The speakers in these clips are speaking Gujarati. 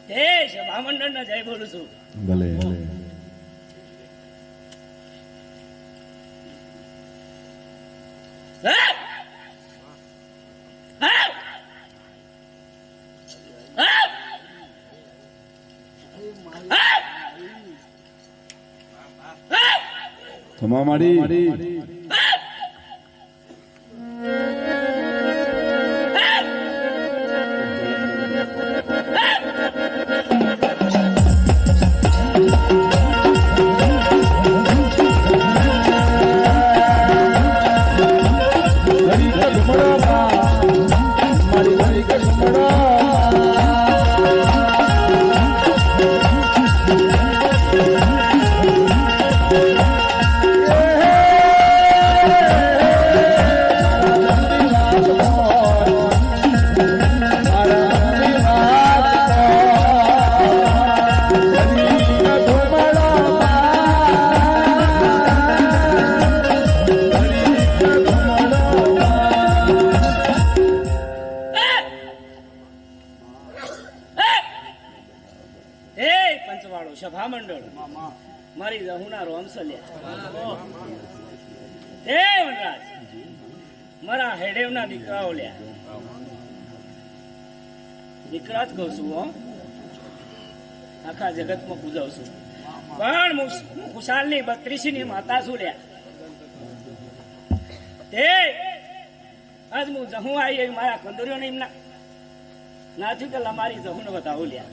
હે સભા મંડળ ને જય બોલું છું. ભલે ભલે. હે? હે? હે? હે? ખમા માડી. સભા મંડળ મારી રಹುના રોમસલ્યા હે વનરાજ મારા હેડેવના દીકરાઓ લ્યા દીકરા જ કહું છું હો આખા જગતમાં પૂજાવ છું પણ હું ખુશાલની 32 ની માતા છું લ્યા તે આજ હું જહું આવી મારા કંદોરીઓ ને એમના નાથી કે મારી જહુને બતાવું લ્યા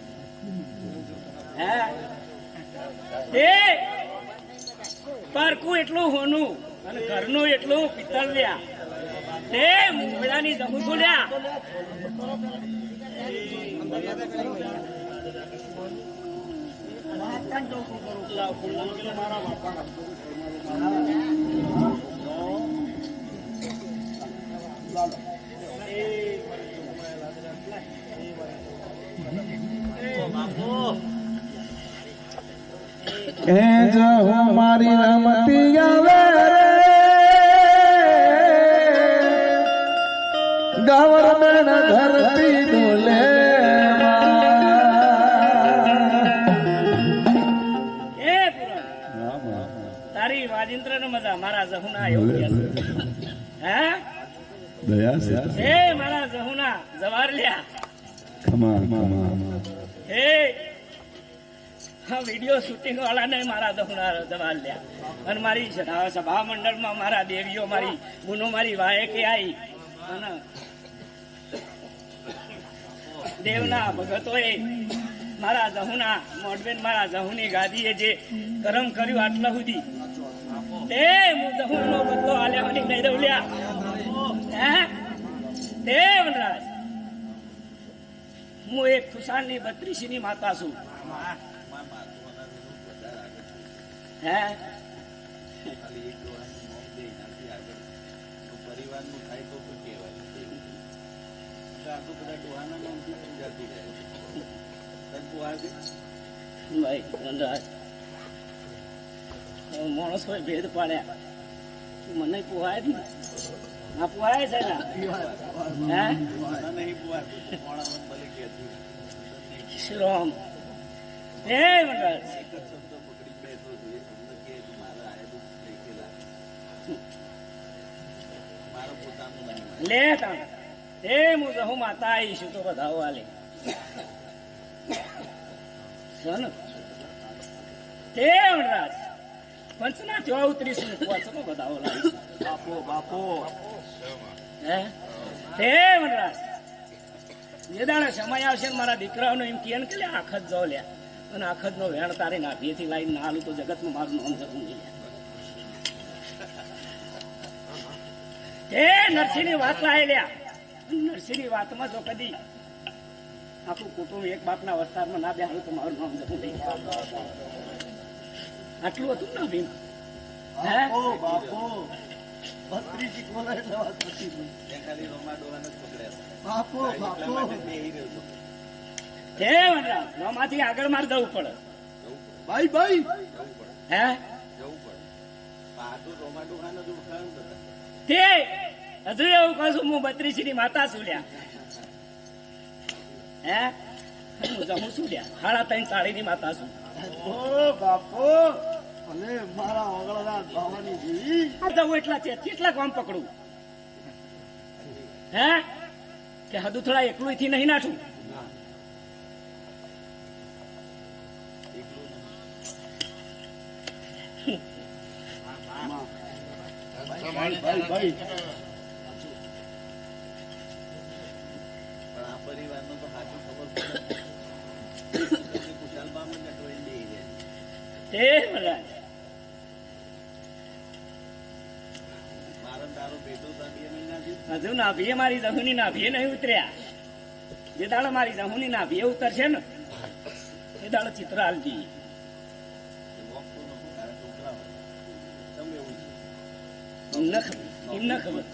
પારકું એટલું હોનું અને ઘરનું એટલું પિત્તળ લ્યા તે પેલાની જમું છું લ્યા એ જો મારી રમતી આવે ગવર્મેન્ટ ધરતી ડોલે તારી વાજિંત્ર ને મજા મારા જહુના યોગ્ય હે દયા છે હે મારા જહુના જવાર લ્યા ખમા ખમા હે હા વિડીયો શૂટિંગ વાળા ને મારા દહુના જવાલ લ્યા અને મારી સભા મંડળમાં મારા દેવીઓ મારી ગુનો મારી વાયકે આવી અને દેવના ભગતોએ મારા જહુના મોડબેન મારા જહુની ગાદીએ જે કરમ કર્યું આટલા સુધી તે હું જહુનો બદલો આલ્યાવાની નહીં દઉં લ્યા હે દેવરાજ હું એક ખુશાલની 32 ની માતા છું હે માણસ હોય ભેદ પાડ્યા મને પોહાય જ ને ના પોહાય છે ને હે શ્રોમ હે મંડળ લે તાણ એ હું જહું માતા આવીશું તો બધાઓ આલે સન તે વનરાજ પંચના 34 ને પોચનો બધાઓ લાવીશું બાપો બાપો હે તે વનરાજ જે દાડે સમય આવશે ને મારા દીકરાઓને એમ કહે ને કે આખત જાઓ લ્યા અને આખત નો વેણ તારી નાભીએથી લાવીને ના આલું તો જગતમાં મારું નામ જતું નહીં એ નરસિંહની વાત લાવી લ્યા નરસિંહની વાતમાં જો કદી આખું કુટુંબ એક બાપના વસ્તારમાં ના બેહાડું તો મારું નામ જતું નહીં આટલું હતું ને ભીમ હે બાપો 32 બોલાય એટલે વાત નથી ખાલી રોમા ડોહાને પકડ્યા બાપો બાપો હે વનરાજ રોમાથી આગળ માર જવું પડે ભાઈ ભાઈ હે જવું પડે પાટો રોમા ડોહાને જો ઉઠાણ તે હજુ એવું કહું છું હું 32 ની માતા છું લ્યા હે હું જમું છું લ્યા, હાડા ત્રણ તાળીની માતા છું. ઓ બાપો ભલે મારા ઓગળના ભવાની જી જવું એટલા છે, કેટલા કામ પકડું? હે કે હદુથડા એકલું થી નહીં નાઠું? ભાઈ ભાઈ ભાઈ તે બધા હજુ નાભીએ મારી જહુની નાભીએ નહીં ઉતર્યા. જે દાડો મારી જહુની નાભીએ ઉતરશે ને એ દાડો ચિત્ર હાલતી. એમને ખબર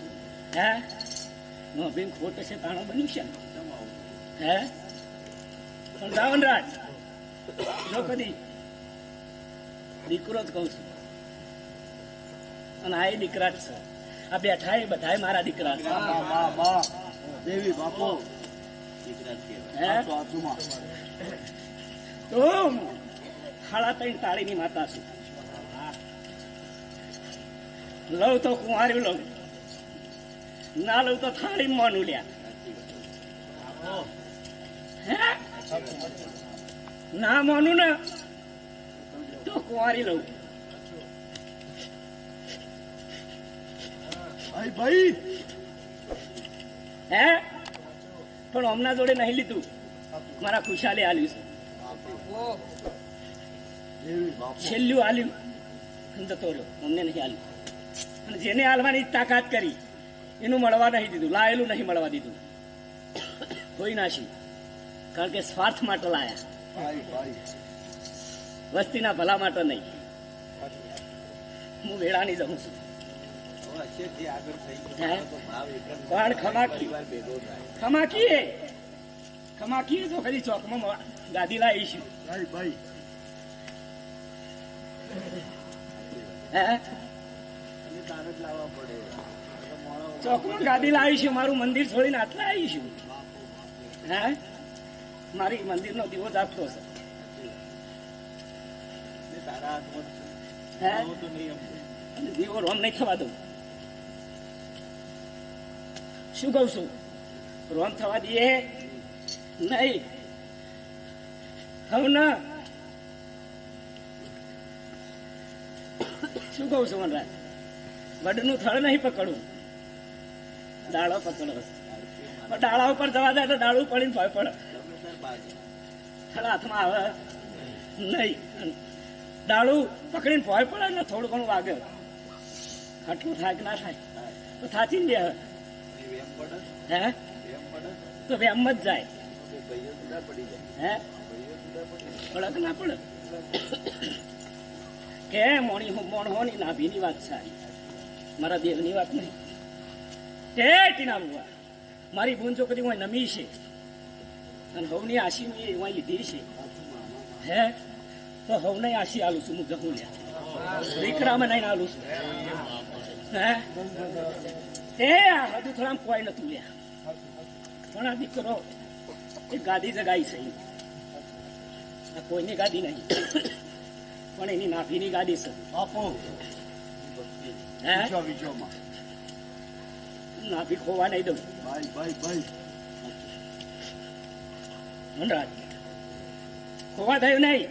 હે નાભી ખોટ છે તાણો બન્યું છે ને હે. પણ રાવણરાજ જો કદી દીકરો જ કઉ છું, અને આ દીકરા જ છે. આ બેઠા એ બધા મારા દીકરા છે. બા બા દેવી બાપો હે સાચુમાં તો હાડા ત્રણ તાળીની માતા છું. લઉં તો કુંવાર્યું લઉં, ના લઉં તો થાળી માનું લ્યા. હે ના માનું ને તો કુંવારી લઉં. ભાઈ ભાઈ હે પણ હમણાં જોડે નહીં લીધું, મારા ખુશાલે આલ્યું છે. દેવી બાપો છેલ્લું આલ્યું જતો રહ્યો, અમને નહીં આલ્યું. અને જેને આલવાની તાકાત કરી એનું મળવા નહીં દીધું, લાયેલું નહીં મળવા દીધું. કોઈ નાશી, કારણ કે સ્વાર્થ માટે લાયા, ભાઈ ભાઈ વસ્તીના ભલા માટે નહીં. હું વેળાની જઉં છું. હે? પણ ખમાકીએ તો ખરી ચોકમાં ગાદી લાવીશું. ભાઈ ભાઈ હે ચોકમાં ગાદી લાવીશું, મારું મંદિર છોડીને આટલા આવીશું. હે મારી મંદિરનો દીવો જાગતો છે. હે અને દીવો રોમ નહીં થવા દઉં. શું કઉ છું? રોમ થવા દઈએ નહીં. હવે ના શું કઉ છું મનરાજ? વડનું થળ નહીં પકડવું, દાડો પકડો. પણ ડાળા ઉપર જવા દે તો ડાળું પડીને ભય પડે. થળ હાથમાં આવે નહીં, ડાળું પકડીને ભય પડે ને થોડું ઘણું વાગે. આટલું થાય કે ના થાય તો થાચી દે. હે તો એમ જ જાય. હે પડે કે ના પડે? કે મોણહોની નાભીની વાત સારી, મારા દેવની વાત નહીં. તે ટીના બુવા મારી બૂન જો કદી હું નમી છે અને હવની આશી મેં હું લીધી છે. હે તો હવને આશી આલું છું હું જહું લ્યા, દીકરામાં નહીં આલું છું. હે તે આ હજુ થોડા કોઈ નતું લ્યા, પણ આ દીકરો એ ગાદી જગાઈ છે. આ કોઈની ગાદી નહીં, પણ એની નાભીની ગાદી છે. બાપો હે વિજોમાં નાભી ખોવા નહીં દઉં. ભાઈ ભાઈ ભાઈ મનરાજ ખોવા થયું નહીં.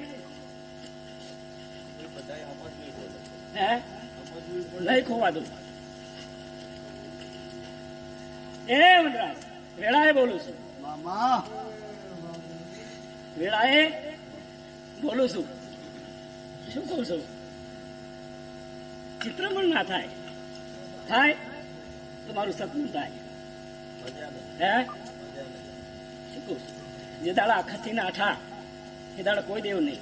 હે નહીં ખોવા દઉં. એ મનરાજ વેળાએ બોલું છું, મામા વેળાએ બોલું છું. શું કહું છું? ચિત્રમણ ના થાય, થાય તો મારું સપનું થાય. હે શું કહું છું? જે દાડા આખાથી ના આઠા એ દાડા કોઈ દેવ નહીં.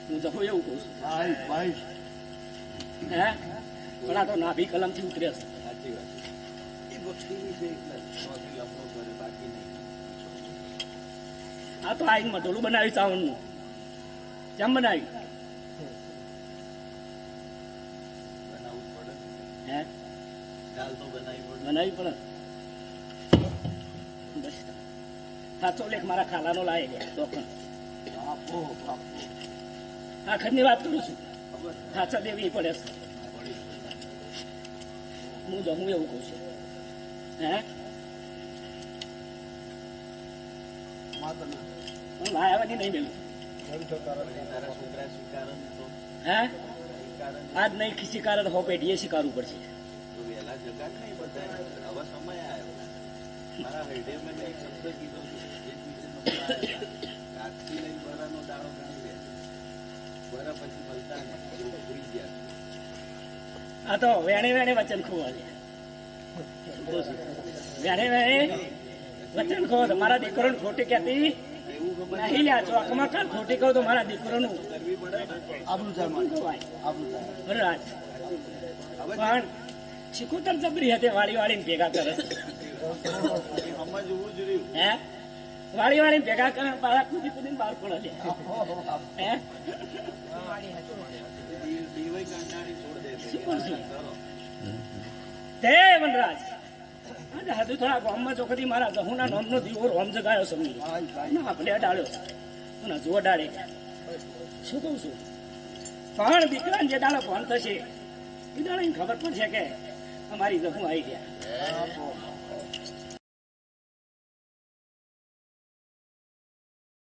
હું જહું એવું કહું છું. ભાઈ ભાઈ હે પણ આ તો નાભી કલમથી ઉતરે છે. આ તો આઈને મટોલું બનાવ્યું ચાવણનું. કેમ બનાવ્યું? હે બનાવી પડે. બસ સાચો લેખ મારા ખાલાનો લાવી ગયા ડોકણ બાપો બાપો આખરની વાત કરું છું સાચા દેવી પડે છે હું એવું કહું છું હે માતાના હું લાયાવાની નહીં મેલું હે આજ નહીં ખીસી કારણ હો પેઢીએ શીખારવું પડશે આ તો વેણે વેણે વચન ખોવા છે વેણે વેણે વચન ખોવો તો મારા દીકરોને ખોટી કહેતી નહીં લ્યા ચોકમાં કાલ ખોટી કહું તો મારા દીકરોનું આપણું જાય મારે ખોવાય આપણું જાય બરાબર પણ શીખુતર જબરી હતી વાળી વાળીને ભેગા કરે હે વાળી વાળીને ભેગા કરે પાછા કુદી કુદીને બહાર પડે છે હે શીખું છું તે વનરાજ આજે હજુ થોડા ગામમાં ચોકડી મારા જહુના નામનો દીવો રોમ જગાયો સમજી આપણે અડાડ્યો અને હજુ અડાડે શું કહું છું પણ દીકરાને જે દાડો ફોન થશે એ દાડો ખબર પડશે કે અમારી જહું આવી ગયા